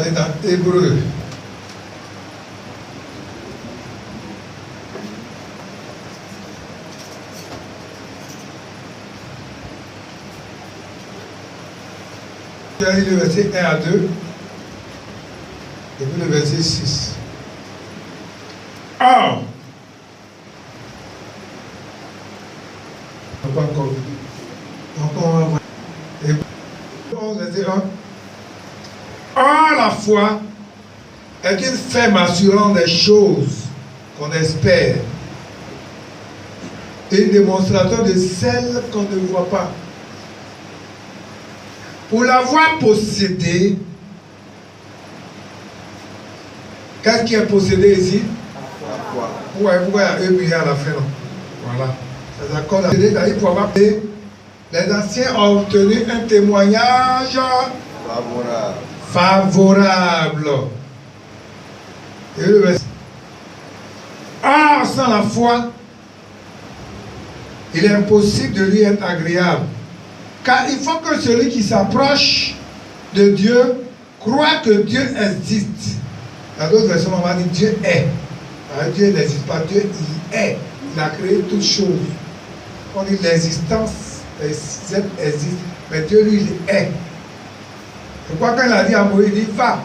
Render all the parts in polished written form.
aller dans Hébreu. Tu as lu le verset 1 à 2 et puis le verset 6. Or, on va encore vu. Encore on va voir. Hébreu 11, verset 1. Or, la foi est une ferme assurance des choses qu'on espère et une démonstration de celles qu'on ne voit pas. Pour l'avoir possédé, qu'est-ce qui est possédé ici? Pourquoi il y a eu à la fin? Voilà. C'est d'accord. Pour avoir payé, les anciens ont obtenu un témoignage favorable. Et le verset. Or, sans la foi, il est impossible de lui être agréable. Car il faut que celui qui s'approche de Dieu croit que Dieu existe. Dans d'autres versions, on va dire Dieu est. Alors, Dieu n'existe pas, Dieu il est. Il a créé toutes choses. On dit l'existence existe, mais Dieu lui il est. Pourquoi quand il a dit à Moïse, il dit va.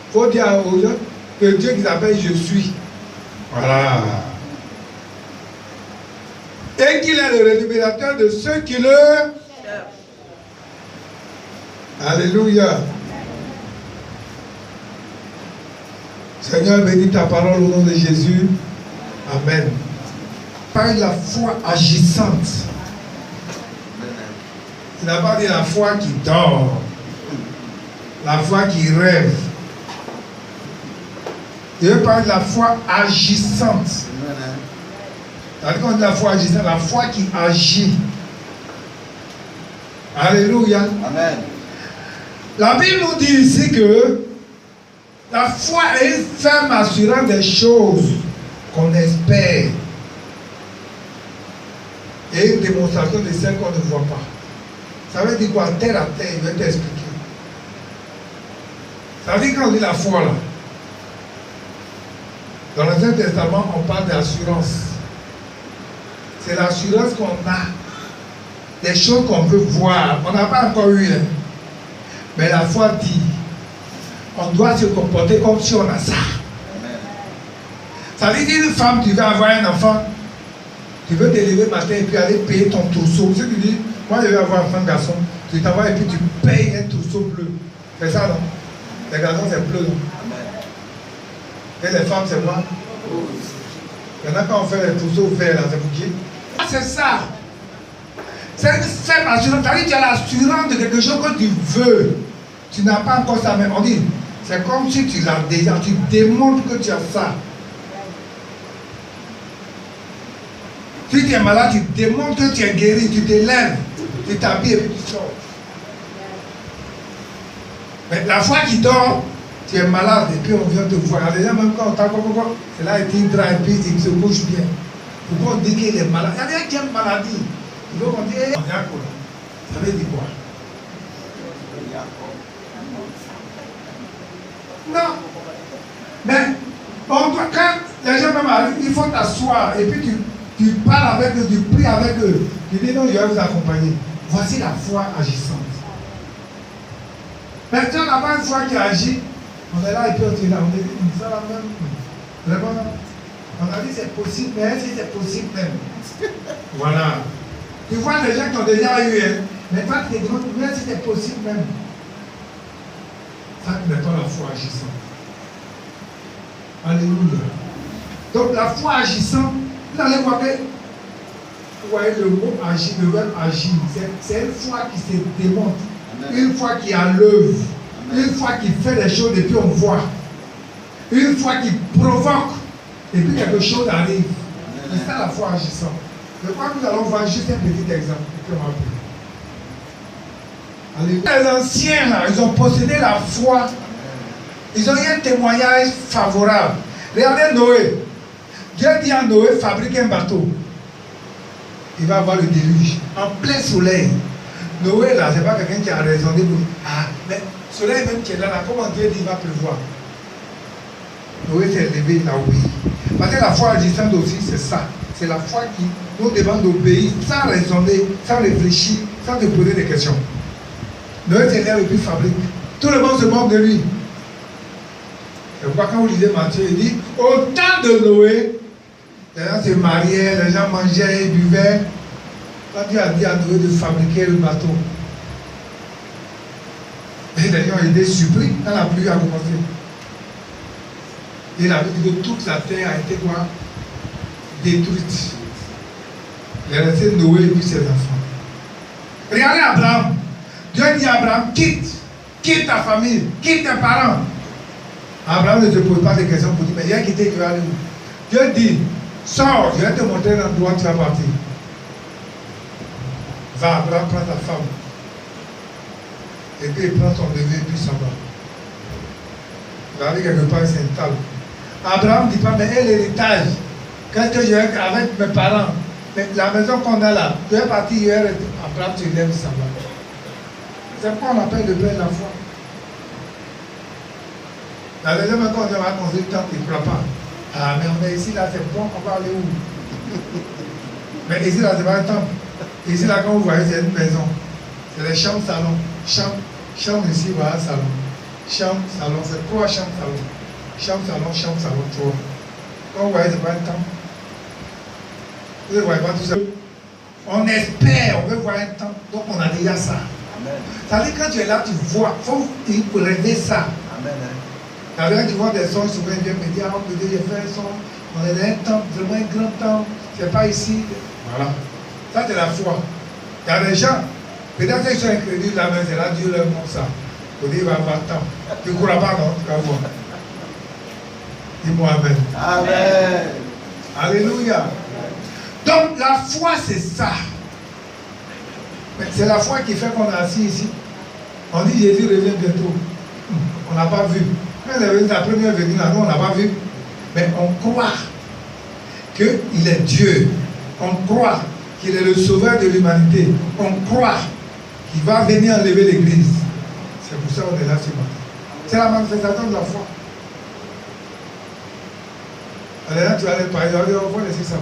Il faut dire aux gens que Dieu qui s'appelle je suis. Voilà. Et qu'il est le rémunérateur de ceux qui le... Alléluia. Seigneur, bénis ta parole au nom de Jésus. Amen. Par la foi agissante. Il n'a pas dit la foi qui dort. La foi qui rêve. Il parle de la foi agissante. C'est-à-dire qu'on dit la foi agissante, la foi qui agit. Alléluia. Amen. La Bible nous dit ici que la foi est une ferme assurance des choses qu'on espère et une démonstration de celles qu'on ne voit pas. Ça veut dire quoi? Terre à terre, il va t'expliquer. Ça veut dire quand on dit la foi là, dans l'Ancien Testament, on parle d'assurance. C'est l'assurance qu'on a des choses qu'on veut voir. On n'a pas encore eu. Hein. Mais la foi dit, on doit se comporter comme si on a ça. Amen. Ça veut dire une femme, tu veux avoir un enfant, tu veux te lever le matin et puis aller payer ton trousseau. Ce que tu dis, moi je veux avoir un enfant garçon, tu t'envoies et puis tu payes un trousseau bleu. C'est ça, non? Les garçons, c'est bleu, non? Et les femmes, c'est quoi? Maintenant, quand on fait les trousseaux verts, là, c'est pour qui? C'est ça. C'est une ferme assurance. C'est-à-dire que tu as l'assurance de quelque chose que tu veux. Tu n'as pas encore ça, mais on dit, c'est comme si tu l'as déjà, tu démontres que tu as ça. Si tu es malade, tu démontres que tu es guéri, tu te lèves, tu t'habilles et puis tu sors. Mais la foi qui dort, tu es malade et puis on vient te voir. Déjà, même quand on t'a compris, c'est là il dra et puis il se bouge bien. Pourquoi on dit qu'il est malade? Il y a rien qui est maladie. Il faut qu'on dise, ça veut dire quoi? Non. Mais on doit, quand les gens même arrivent, il faut t'asseoir et puis tu parles avec eux, tu pries avec eux. Tu dis non, je vais vous accompagner. Voici la foi agissante. Maintenant, on n'a pas une foi qui agit. On est là et puis on est là. On est ça là même. Vraiment. On a dit c'est possible, mais si c'est possible même. Voilà. Tu vois les gens qui ont déjà eu, hein, mais toi tu te demandes, mais si c'est possible même. Ça n'est pas la foi agissante. Alléluia. Donc la foi agissante, vous allez voir que, vous voyez le mot agir, le verbe agir, c'est une foi qui se démontre, une foi qui a l'œuvre, une foi qui fait les choses et puis on voit, une foi qui provoque et puis quelque chose arrive. C'est ça la foi agissante. Je crois que nous allons voir juste un petit exemple. Les anciens, là, ils ont possédé la foi. Ils ont eu un témoignage favorable. Regardez Noé. Dieu dit à Noé, fabrique un bateau. Il va avoir le déluge. En plein soleil. Noé, là, c'est pas quelqu'un qui a raisonné pour dire, ah, mais soleil même qui est là, comment Dieu dit il va pleuvoir. Noé s'est levé, il a obéi. Parce que la foi agissante aussi, c'est ça. C'est la foi qui nous demande d'obéir sans raisonner, sans réfléchir, sans te poser des questions. Noé s'est levé et puis fabrique. Tout le monde se moque de lui. Et pourquoi quand vous lisez Matthieu, il dit, au temps de Noé, les gens se mariaient, les gens mangeaient, ils buvaient. Quand Dieu a dit à Noé de fabriquer le bateau, et les gens étaient surpris quand la pluie a commencé. Et il a dit que toute la terre a été quoi? Détruite. Il est resté Noé et puis ses enfants. Regardez Abraham. Dieu dit à Abraham, quitte ta famille, quitte tes parents. Abraham ne se pose pas de questions pour dire, mais il a quitté, tu vas aller où? Dieu dit, sors, je vais te montrer l'endroit où tu vas partir. Va, Abraham, prends ta femme. Et puis il prend son bébé et puis s'en va. Il arrive quelque part, il s'installe. Abraham ne dit pas, mais et l'héritage? Qu'est-ce que je vais faire avec mes parents? Mais la maison qu'on a là, je vais partir hier. Abraham se lève, il s'en va. C'est pourquoi on appelle le père de la foi. La deuxième fois qu'on va construire le temple, il ne croit pas. Ah, mais on est ici, là, c'est bon, on va aller où? Mais ici, là, c'est pas un temple. Ici, là, quand vous voyez, c'est une maison. C'est les chambres, salons. Chambre ici, voilà, salon. Chambre, salon, c'est 3 chambres, salon. Chambre, salon, 3. Quand vous voyez, c'est pas un temple. Vous ne voyez pas tout ça. On espère, on veut voir un temple. Donc, on a déjà ça. Ça veut dire quand tu es là, tu vois. Il faut rêver ça. Amen. Quand tu vois des sons, souvent ils viennent me dire, oh, j'ai fait un son, on est dans un temple, vraiment un grand temple, c'est pas ici. Voilà. Ça, c'est la foi. Il y a des gens, peut-être qu'ils sont incrédules là, mais c'est là Dieu leur montre ça. Pour dire, il va avoir le temps. Tu ne crois pas, non? Tu vas voir. Dis-moi Amen. Amen. Alléluia. Donc, la foi, c'est ça. C'est la foi qui fait qu'on est assis ici. On dit Jésus revient bientôt. On n'a pas vu. Quand il est venu la première venue là, nous on n'a pas vu. Mais on croit qu'il est Dieu. On croit qu'il est le sauveur de l'humanité. On croit qu'il va venir enlever l'église. C'est pour ça qu'on est là ce matin. C'est la manifestation de la foi. Alors là, tu vas aller parler, on va laisser ça.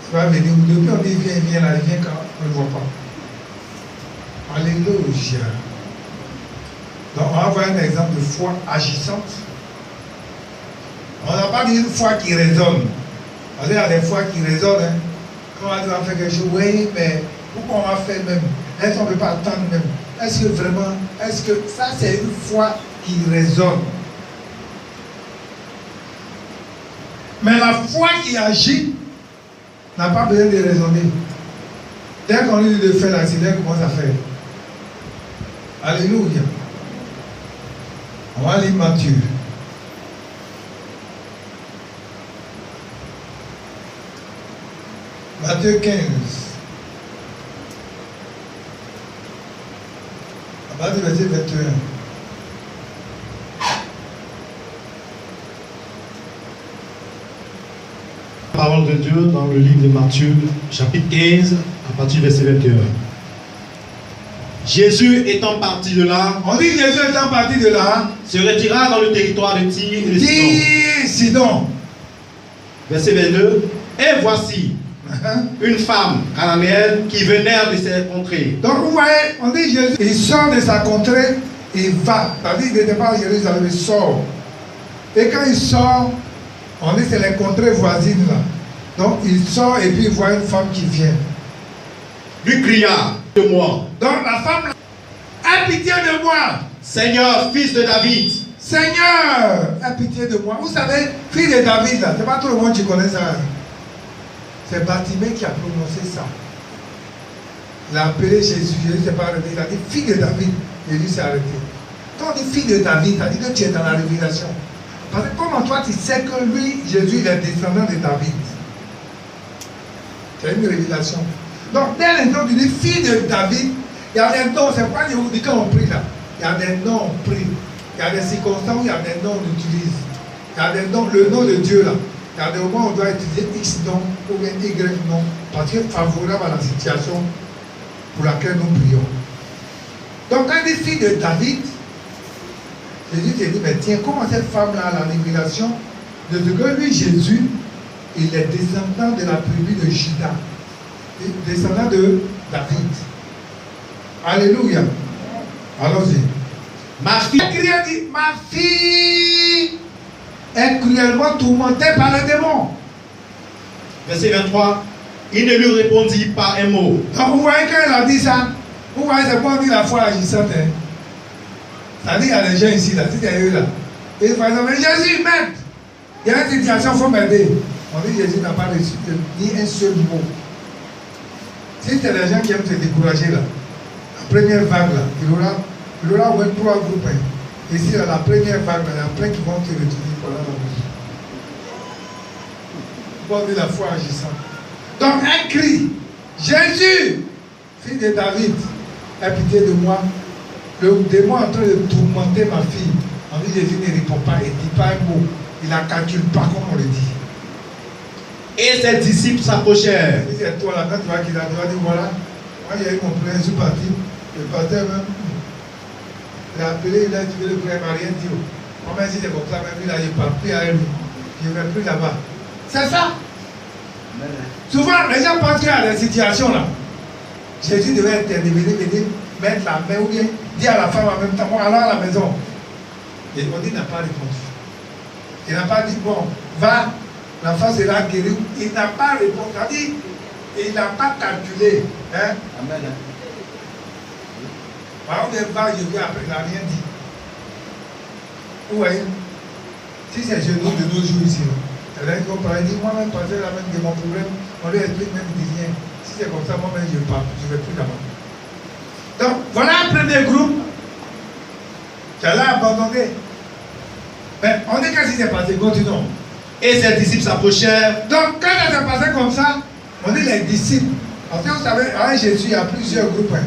Tu vas venir. Depuis on dit il vient là, il vient quand on ne le voit pas. Alléluia. Donc, on va voir un exemple de foi agissante. On n'a pas dit une foi qui résonne. Parce qu'il y a des fois qui résonnent. Hein. Quand on va faire quelque chose, oui, mais pourquoi on va faire même? Est-ce qu'on ne peut pas attendre même? Est-ce que vraiment, est-ce que ça c'est une foi qui résonne? Mais la foi qui agit n'a pas besoin de raisonner. Dès qu'on lui dit de faire l'accident, il commence à faire. Alléluia. On va lire Matthieu. Matthieu 15. À partir du verset 21. Parole de Dieu dans le livre de Matthieu, chapitre 15, à partir du verset 21. Jésus étant parti de là, On dit Jésus étant parti de là, se retira dans le territoire de Tyr et de Sidon. Sidon. Verset 22. Et voici une femme cananéenne qui venait de ces contrées. Donc vous voyez, on dit Jésus, il sort de sa contrée, il va. C'est-à-dire qu'il n'était pas à Jérusalem, il sort. Et quand il sort, on dit c'est les contrées voisines là. Donc il sort et puis il voit une femme qui vient. Lui cria de moi. Donc la femme, aie pitié de moi. Seigneur, fils de David. Seigneur, aie pitié de moi. Vous savez, fille de David là, c'est pas tout le monde qui connaît ça. C'est Bartimée qui a prononcé ça. Il a appelé Jésus, Jésus s'est pas arrêté. Il a dit fille de David. Jésus s'est arrêté. Quand on dit fille de David, ça dit que tu es dans la révélation. Parce que comment toi tu sais que lui, Jésus, il est descendant de David. C'est une révélation. Donc, dès l'instant tu dis fille de David, il y a des noms, c'est pas dit quand on prie là. Il y a des noms on prie. Il y a des circonstances où il y a des noms on utilise. Il y a des noms, le nom de Dieu là. Il y a des moments où on doit utiliser X nom ou bien Y nom. Parce que favorable à la situation pour laquelle nous prions. Donc, quand il dit fille de David, Jésus te dit, mais tiens, comment cette femme-là a la révélation de ce que lui, Jésus, il est descendant de la tribu de Juda, descendant de David. Alléluia. Allons-y. Ma fille est cruellement tourmentée par le démon. Verset 23. Il ne lui répondit pas un mot. Donc vous voyez quand il a dit ça, vous voyez c'est quoi on dit la foi agissante. Hein? Ça dit il y a des gens ici, là, si tu es eux là. Et par exemple, mais Jésus, maître, il y a une situation, il faut m'aider. On dit Jésus n'a pas reçu ni un seul mot. Si c'est des gens qui aiment te décourager là, la première vague là, il aura 23 groupes. Hein. Ici, là, la première vague là, il y a plein qui vont te retourner pendant la vie. On dit la foi agissante. Donc un cri, Jésus, fils de David, aie pitié de moi. Le démon est en train de tourmenter ma fille. On dit Jésus ne répond pas, il ne dit pas un mot. Il ne calcule pas comme on le dit. Et ses disciples s'approchèrent. Si c'est toi là, quand tu vas quitter, tu vas dire voilà, moi j'ai eu mon plein, je suis parti. Le pasteur même, il a appelé, il a dit le frère, il m'a rien dit. Moi même si c'est comme ça, même il a dit, je ne parle plus à lui. Je ne vais plus là-bas. C'est ça. Souvent, les gens pensent qu'il y a des situations là. Jésus devait intervenir, venir mettre la main ou bien dire à la femme en même temps, moi, allons à la maison. Et on dit, il n'a pas répondu. Il n'a pas dit, bon, va, l'enfant sera guéri. Il n'a pas répondu. C'est-à-dire, il n'a pas calculé. Hein? Amen. On est va, je vais après, il n'a rien dit. Vous voyez? Si c'est chez nous de nos jours ici, c'est-à-dire qu'on parle, il dit, moi-même, passer la même de mon problème, on lui explique même, il dit rien. Si c'est comme ça, moi-même, je ne vais plus là-bas. Donc, voilà un premier groupe qui a abandonné. Mais on dit qu'est-ce qui s'est passé, continuons. Et ses disciples s'approchèrent. Donc, quand ça s'est passé comme ça, on dit les disciples. Parce que vous savez, avec Jésus, il y a plusieurs groupes. Hein.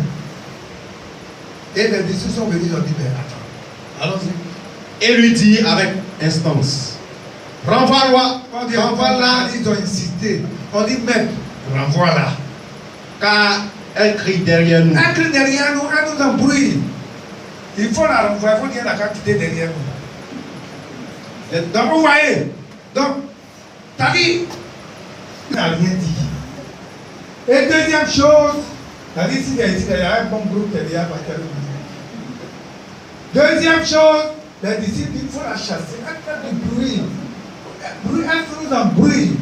Et les disciples sont venus, ils ont dit, mais attends, allons-y. Et lui dit avec instance, renvoie-la. Renvoie-la, ils ont insisté. On dit même, renvoie-la. Car elle crie derrière nous. Elle crie derrière nous, elle nous embrouille. Il faut la renvoyer, il faut qu'elle la quitter derrière nous. Donc, vous voyez, donc, t'as dit, il n'a rien dit. Et deuxième chose, t'as dit, s'il y a un bon groupe qui est déjà parti. Deuxième chose, les disciples, il faut la chasser. Elle fait du bruit. Elle nous embrouille.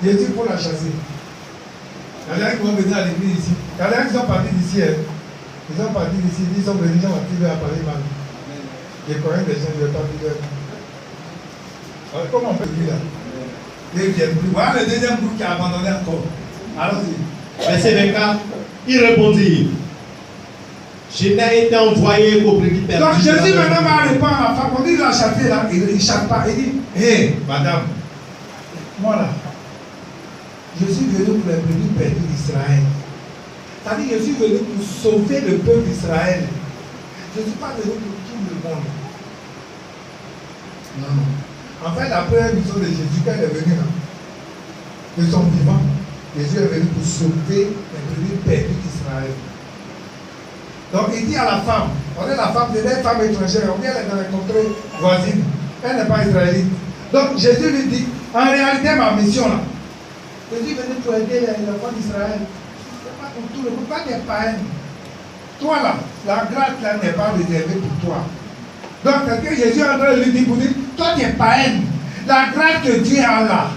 Il dit, il faut la chasser. Il y a des gens qui vont venir à l'église ici. Il y a des gens qui sont partis d'ici. Ils sont partis d'ici, ils sont venus, ils ont activé à parler mal. Je connais des gens, je ne vais pas dire. Alors, comment on peut dire là? Ils viennent plus. Voilà le deuxième groupe qui a abandonné encore. Allons-y. Verset 24, il répondit, je n'ai été envoyé qu'au prédit perdu. Donc Jésus maintenant va répondre à la femme. On dit qu'il a chanté là, il ne chante pas. Il dit, hé, madame, moi là, je suis venu pour les prédits perdus d'Israël. C'est-à-dire, je suis venu pour sauver le peuple d'Israël. Je ne suis pas venu pour tout le monde. Non. En fait, la première mission de Jésus, quand il est venu là, de son vivant, Jésus est venu pour sauver les prédits perdus d'Israël. Donc il dit à la femme, on est la femme, c'est une femme étrangère, on dit elle est dans les contrées voisines, elle n'est pas israélite. Donc Jésus lui dit, en réalité ma mission là, Jésus est venu pour aider les enfants d'Israël. C'est pas pour tout le monde, pas des païens. Toi là, la grâce là n'est pas réservée pour toi. Donc c'est que Jésus est en train de lui dire pour dire, toi tu es païen. La grâce que Dieu a là,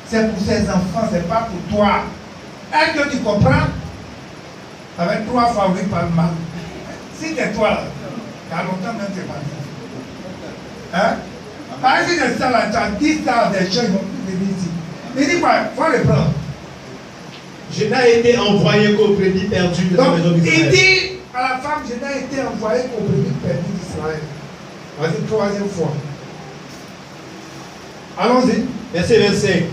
c'est pour ses enfants, c'est pas pour toi. Est-ce que tu comprends? Avec 3 fois oui par mal. Si c'est toi là, il y a longtemps même c'est parti. Hein? Par exemple, si c'est ça là, tu as 10 ans des gens, ils vont plus venir ici. Il dit quoi? Il faut les prendre. Je n'ai été envoyé qu'au prédit perdu de la maison d'Israël. Il dit à la femme, je n'ai été envoyé qu'au prédit perdu d'Israël. Vas-y, 3e fois. Allons-y. Verset 25.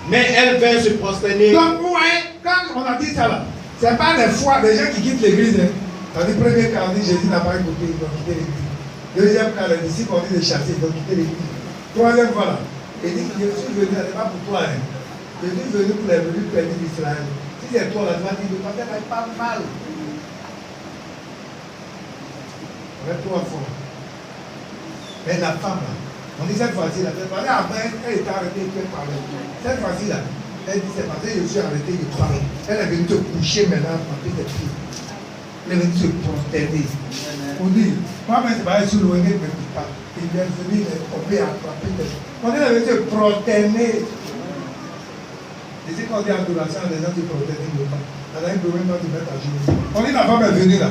Mais elle vint se prosterner. Donc, vous voyez, quand on a dit ça là, ce n'est pas des fois des gens qui quittent l'église. Hein. C'est-à-dire, premier cas, on dit Jésus n'a pas écouté, ils ont quitté l'église. Deuxième cas, les disciples ont dit de chasser, ils ont quitté l'église. Troisième fois là, il dit que je suis venu, ce n'est pas pour toi. Hein. Je suis venu pour les venus perdus d'Israël. Si c'est toi là, tu vas dire, le pasteur n'est pas mal. Avec 3 fois. Mais la femme là, on dit cette fois-ci là, après elle était arrêtée de parler. Cette fois-ci là, elle dit c'est parce que je suis arrêtée de parler. Elle est venue te coucher maintenant, ma petite fille. Elle est venue se prosterner. On dit, moi-même c'est pas sur le ne me dit pas. Il vient venir on peut attraper. On est venue se prosterner. Et c'est quand on dit adoration, les gens se proternent pas. Elle a un problème de mettre à genoux. On dit la femme est venue là.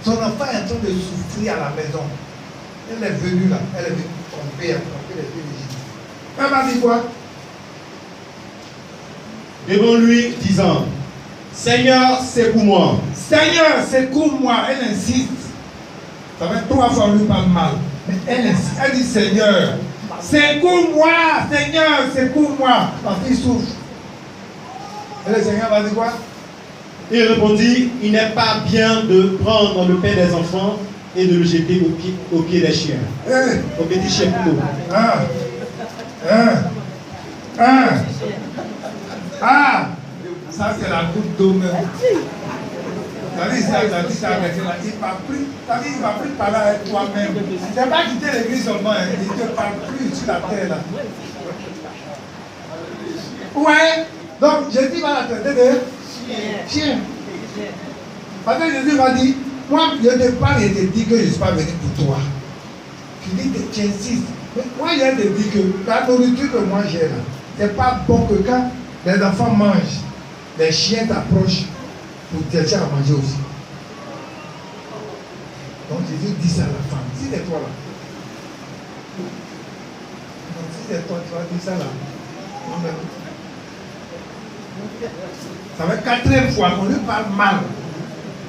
Son enfant est en train de souffrir à la maison. Elle est venue là, elle est venue tromper les filles légitimes. Elle m'a dit quoi? Devant lui, disant, Seigneur, secours-moi. Seigneur, secours-moi. Elle insiste. Ça fait 3 fois lui parle mal. Mais elle insiste. Elle dit Seigneur, secours-moi. Seigneur, secours-moi. Ma fille souffre. Et le Seigneur va dire quoi? Il répondit, il n'est pas bien de prendre le pain des enfants et de le jeter au pied des chiens. Au petit chien plutôt. Ça c'est la goutte d'eau même. Il va plus parler avec toi-même. C'est pas quitter l'église seulement, il ne te parle plus sur la terre là. Ouais, donc Jésus va la traiter de chien. Parce que Jésus va dire, moi je te parle et te dis que je ne suis pas venu pour toi. Tu dis que tu insistes. Mais moi je te dis que la nourriture que moi j'ai là, c'est pas bon que quand les enfants mangent, les chiens t'approchent pour te chercher à manger aussi. Donc Jésus dit ça à la femme. Si c'est toi là. Donc si c'est toi, tu vas dire ça là. Ça fait 4e fois qu'on lui parle mal.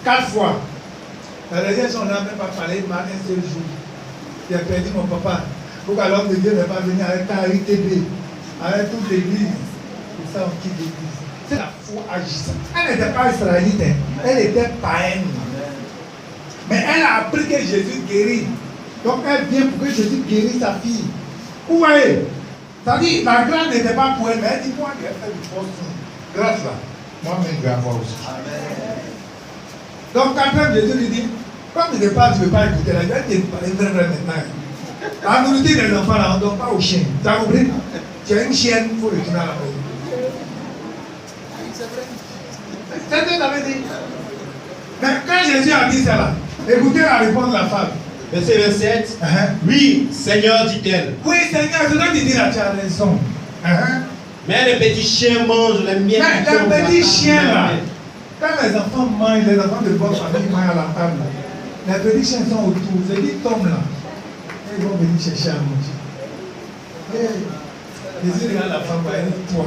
4 fois. Les gens sont là, même pas parlé mal un seul jour. J'ai perdu mon papa. Pourquoi l'homme de Dieu n'est pas venu avec KRTB, avec toute l'église? Pour ça, on quitte l'église. C'est la foi agissante. Elle n'était pas israélite, hein. Elle était païenne. Mais elle a appris que Jésus guérit. Donc elle vient pour que Jésus guérisse sa fille. Vous voyez? C'est-à-dire, la grâce n'était pas pour elle, mais elle dit, moi, je vais faire du poste. Grâce là, moi-même, je vais avoir aussi. Amen. Donc quand Jésus lui dit, comme tu ne veux pas écouter la Bible, tu parles vrai maintenant. La nourriture des enfants là, on ne donne pas aux chiens. Tu as compris? Tu as une chienne, il faut retourner à la maison. C'est ce que tu avais dit. Mais quand Jésus a dit ça là, écoutez la réponse de la femme. Verset 27. Oui, Seigneur, dit-elle. Oui, Seigneur, je dois te dire là, tu as raison. Mais les petits chiens mangent les miettes. Mais les petits chiens là, quand les enfants mangent, les enfants de bonne famille mangent à la table, les petits chiens sont autour, c'est dit tombent là. Ils vont venir chercher à manger. Jésus regarde la femme, elle dit toi,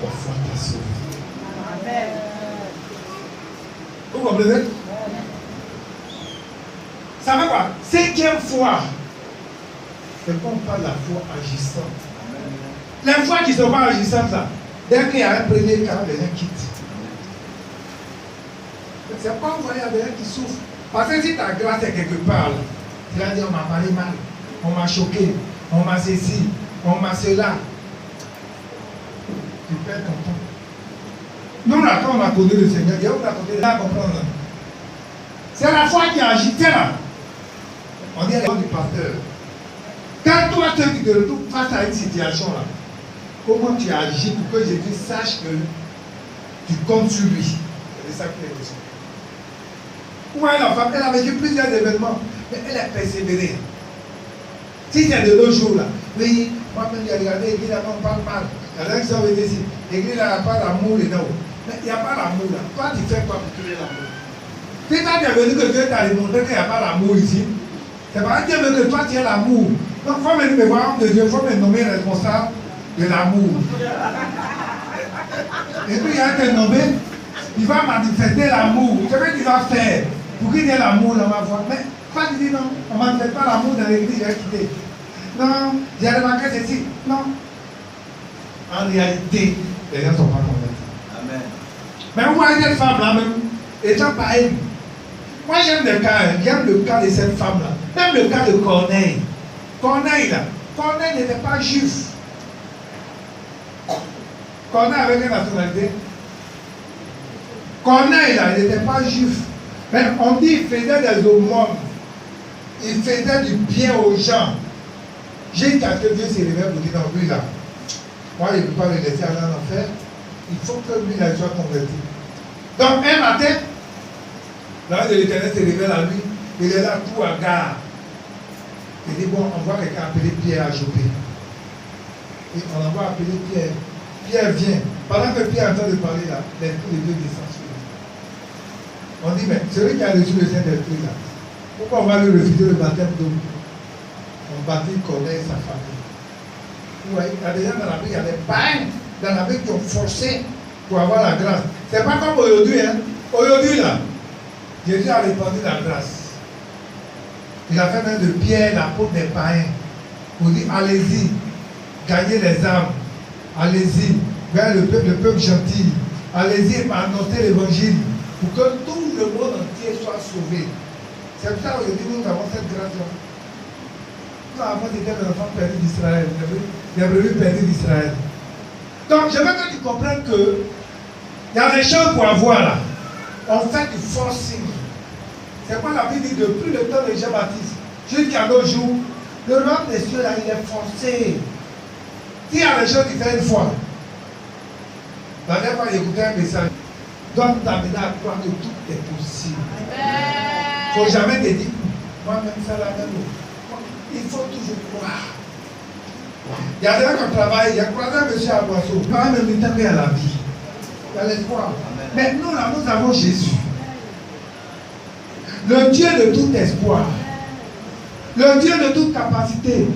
ta foi t'a sauvé. Amen. Vous comprenez? Ça fait quoi? 5e fois. C'est qu'on parle de la foi agissante. Les fois qui ne sont pas agissantes là, dès qu'il y a un premier cas, les gens quittent. C'est pas envoyé à des gens qui souffrent. Parce que si ta grâce est quelque part, là, tu vas dire on m'a parlé mal, on m'a choqué, on m'a ceci, on m'a cela. Tu perds ton temps. Nous là, quand on a connu le Seigneur, il y a où on a connu là à comprendre. C'est la foi qui agit. Tiens là. On dit à l'époque du pasteur. Quand toi tu te retrouves face à une situation là, comment tu agis pour que Jésus sache que tu comptes sur lui? C'est ça qui est question. Ouais, la femme, elle a vécu plusieurs événements, mais elle a persévéré. Si c'est de nos jours là, oui, moi-même j'ai regardé l'église là, on parle mal. La dernière fois, on dit ici, l'église là, il n'y a pas d'amour dedans. Mais il n'y a pas d'amour là. Toi, tu fais quoi pour créer l'amour? Si toi, tu es venu que Dieu t'a démontré qu'il n'y a pas d'amour ici, c'est parce que Dieu veut que toi, tu aies l'amour. Donc, il faut venir me voir homme de Dieu, il faut me nommer responsable de l'amour. Et puis, il y a un nommé, il va manifester l'amour. C'est ce qu'il va faire pour qu'il y ait l'amour dans ma voix. Mais, toi, tu dis non, on ne manifeste pas l'amour dans l'église, j'ai quitté. Non, j'ai remarqué ceci. Non. En réalité, les gens ne sont pas convaincus. Amen. Mais vous voyez cette femme-là même, étant pareille. Moi j'aime le cas de cette femme-là. Même le cas de Corneille. Corneille là, Corneille n'était pas juif. Corneille avait quelle nationalité? Corneille là, il n'était pas juif. Mais on dit qu'il faisait des aumônes. Il faisait du bien aux gens. Jusqu'à ce que Dieu se révèle pour dire non, lui là, moi je ne peux pas le laisser aller en enfer. Il faut que lui là soit converti. Donc un matin, l'ange de l'Éternel se révèle à lui. Il est là tout à gare. Il dit bon, on voit quelqu'un appeler Pierre à Jopé. Et on envoie appeler Pierre. Pierre vient. Pendant que Pierre est en train de parler là, l'esprit de Dieu descend sur lui. On dit mais celui qui a reçu le Saint-Esprit là, pourquoi on va lui refuser le baptême d'eau? On baptise Corneille et sa famille. Vous voyez, il y a des gens dans la Bible, il y a des païens dans la Bible qui ont forcé pour avoir la grâce. C'est pas comme aujourd'hui, hein. Aujourd'hui là, Jésus a répandu la grâce. Il a fait même de Pierre l'apôtre des païens. Pour dire allez-y, gagnez les âmes. Allez-y, vers le peuple gentil. Allez-y, annoncer l'évangile pour que tout le monde entier soit sauvé. C'est pour ça qu'aujourd'hui nous avons cette grâce-là. Nous avons été des enfants perdus d'Israël, des brebis perdus d'Israël. Donc je veux que tu comprennes que il y a des choses pour avoir là. On fait du forcing. C'est quoi la Bible dit depuis le temps de Jean-Baptiste jusqu'à nos jours, le royaume des cieux là, il est forcé. S'il y a des choses qui font une fois, la dernière fois j'écoutais un message, doit t'amener à croire que tout est possible. Il ne faut jamais te dire, moi-même ça là même. Il faut toujours croire. Il y a des gens qui travaillent, il y a croisé un monsieur à Boisseau, pas un militaire qui a la vie. Il y a l'espoir. Mais nous là, nous avons Jésus. Le Dieu de tout espoir. Le Dieu de toute capacité.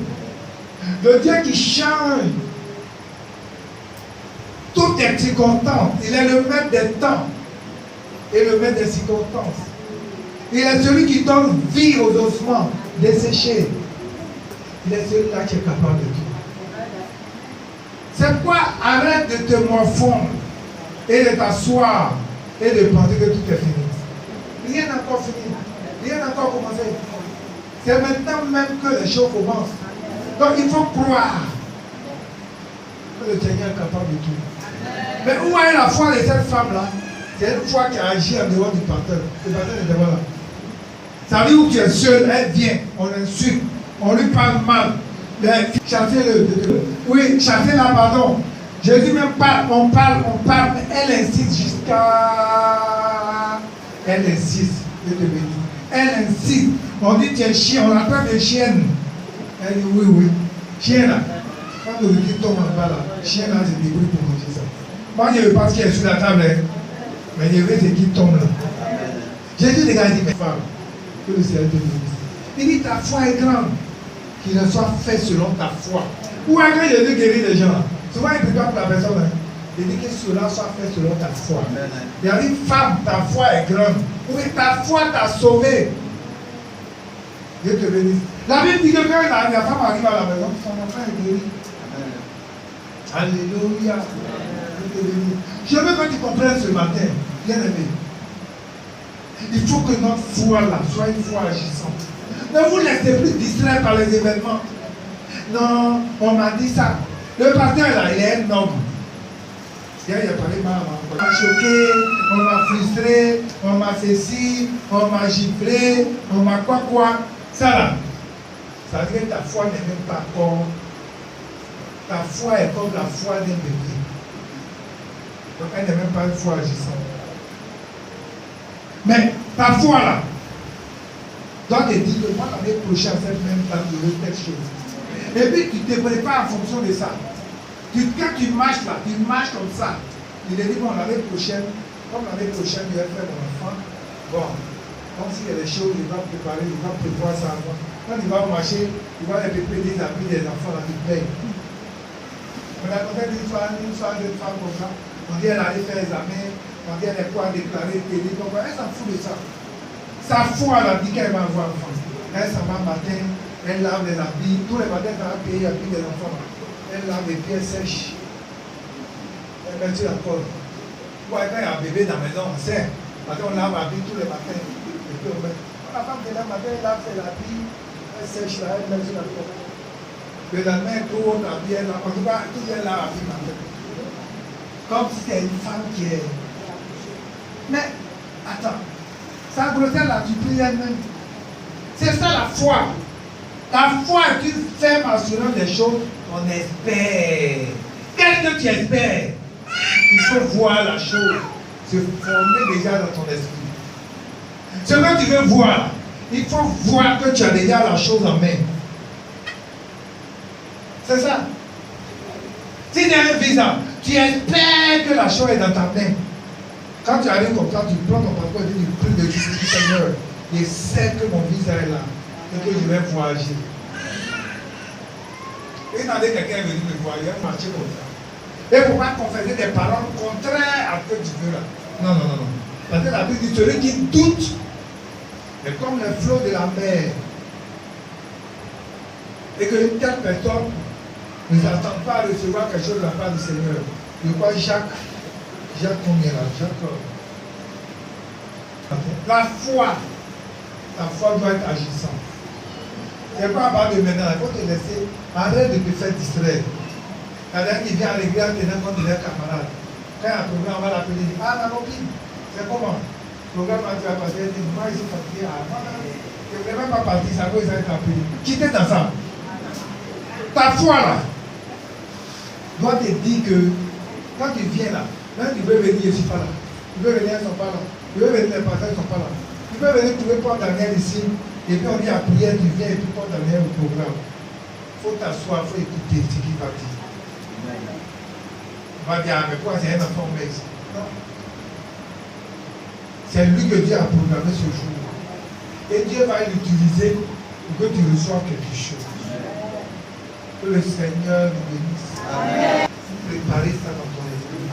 Le Dieu qui change toutes les circonstances. Il est le maître des temps et le maître des circonstances. Il est celui qui donne vie aux ossements desséchés. Il est celui-là qui est capable de tout. C'est pourquoi arrête de te morfondre et de t'asseoir et de penser que tout est fini. Rien n'a encore fini. Rien n'a encore commencé. C'est maintenant même que les choses commencent. Donc il faut croire que le Seigneur est capable de tout. Mais où est la foi de cette femme-là? C'est une foi qui a agi en dehors du pasteur. Le pasteur n'était pas là. Ça veut dire où tu es seul, elle vient, on l'insulte, on lui parle mal. Chassez-le. Oui, chassez-la, pardon. Jésus même parle, on parle, mais elle insiste jusqu'à. Elle insiste, Dieu te bénit. Elle insiste. On dit tu es chien, on l'appelle des chiennes. Elle dit oui. Chien là. Quand le dit tombe en bas là, chien là, c'est débrouille pour manger ça. Moi je ne veux pas ce qui est sur la table, hein. Mais je veux ce qui tombe là. Jésus les gars dit, mais femme, que le Seigneur te bénisse. Il dit ta foi est grande. Qu'il ne soit fait selon ta foi. Ou quand Jésus guérit les gens, souvent il ne peut pas pour la personne. Hein. Il dit que cela soit fait selon ta foi. Il a dit, femme, ta foi est grande. Oui, ta foi t'a sauvé. Dieu te bénisse. La Bible dit que quand la femme arrive à la maison, son enfant est guéri. Alléluia. Dieu te bénisse. Je veux que tu comprennes ce matin, bien aimé. Il faut que notre foi là soit une foi agissante. Ne vous laissez plus distraire par les événements. Non, on m'a dit ça. Le pasteur là, il est un homme. Hier, il a parlé mal. On m'a choqué, on m'a frustré, on m'a ceci, on m'a giflé, on m'a quoi. Ça là, ça veut dire que ta foi n'est même pas encore. Ta foi est comme la foi d'un bébé. Donc elle n'est même pas une foi agissante. Mais ta foi là, doit te dire que moi l'année prochaine, à cette même temps, je veux telle chose. Et puis tu te prépares en fonction de ça. Quand tu marches là, tu marches comme ça. Il est dit, bon, l'année prochaine, comme l'année prochaine, il va faire mon enfant. Bon, comme s'il y a des choses, il va préparer, il va prévoir ça avant. Quand il va marcher, il va les préparer des habits des enfants là, qui payent. On a connu une femme comme ça. On dit, elle allait faire examen. On dit, elle est quoi déclarer, télé, elle s'en fout de ça. Sa foi, elle a dit qu'elle va avoir un enfant. Elle s'en va matin, elle lave les habits. Tous les matins, elle va payer les habits des enfants. Elle lave les pieds sèches. Elle met sur la corde. Quand il y a un bébé dans la maison, on sait. Parce qu'on lave l'habit tous les matins. Et puis on met. La femme qui est là le matin, elle lave ses habits. Elle sèche là, elle met sur la corde. Le lendemain, tout autre habit, elle lave. En tout cas, tout elle lave l'habit matin. Comme si c'était une femme qui est. Mais, attends. Sa grossesse là, tu pries elle-même. C'est ça la foi. La foi est une ferme assurance des choses qu'on espère. Qu'est-ce que tu espères? Il faut voir la chose se former déjà dans ton esprit. Ce que tu veux voir, il faut voir que tu as déjà la chose en main. C'est ça. Si tu as un visa, tu espères que la chose est dans ta main. Quand tu arrives comme ça, tu prends ton passeport et tu pries de Dieu, Seigneur, je sais que mon visa est là et que je vais voyager. Et il y avait quelqu'un venu me voir, il a marché comme ça. Et il ne faut pas confesser des paroles contraires à ce que tu veux là. Non, non, non, non. Parce que la Bible dit, celui qui doute est comme le flot de la mer. Et qu'une telle personne ne s'attend pas à recevoir quelque chose de la part du Seigneur. Je crois Jacques combien là? La foi doit être agissante. C'est pas à part de maintenant, il faut te laisser, arrête de te faire distraire. Quelqu'un qui vient à l'église en tenant compte de leurs camarades. Quand il y a un programme, on va l'appeler, il dit, ah ma copine, c'est comment? Le programme tu vas passer, il dit, moi je suis fatigué, je ne voulais même pas partir, ça va être appelé. Quittez dans ça. Ta foi là doit te dire que quand tu viens là, même tu veux venir, je ne suis pas là. Tu veux venir, ils ne sont pas là. Tu veux venir, les pasteurs ne sont pas là. Tu peux venir trouver Paul Daniel ici, et puis on dit à prière, tu viens, et puis Paul Daniel au programme. Il faut t'asseoir, il faut écouter ce qu'il va dire. On va dire, ah, mais quoi, c'est un enfant mec. Non. C'est lui que Dieu a programmé ce jour. Et Dieu va l'utiliser pour que tu reçoives quelque chose. Que le Seigneur nous bénisse. Amen. Préparer ça dans ton esprit.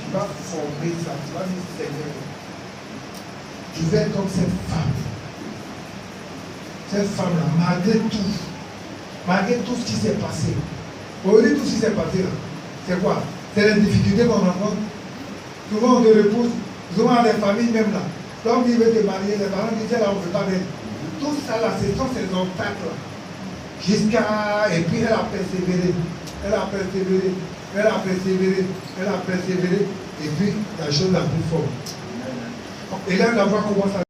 Tu vas former ça. Tu vas dire, Seigneur, je vais être comme cette femme. Cette femme-là, malgré tout ce qui s'est passé. Aujourd'hui, tout ce qui s'est passé là, c'est quoi? C'est les difficultés qu'on rencontre. Souvent, on te repousse. Souvent, dans les familles même là. L'homme dit, il veut te marier, les parents disent, là, on ne veut pas d'elle. Tout ça là, ce sont ces obstacles là. Jusqu'à. Et puis, elle a persévéré. Elle a persévéré. Elle a persévéré. Elle a persévéré. Et puis, la chose la plus forte. Et là, la voix commence à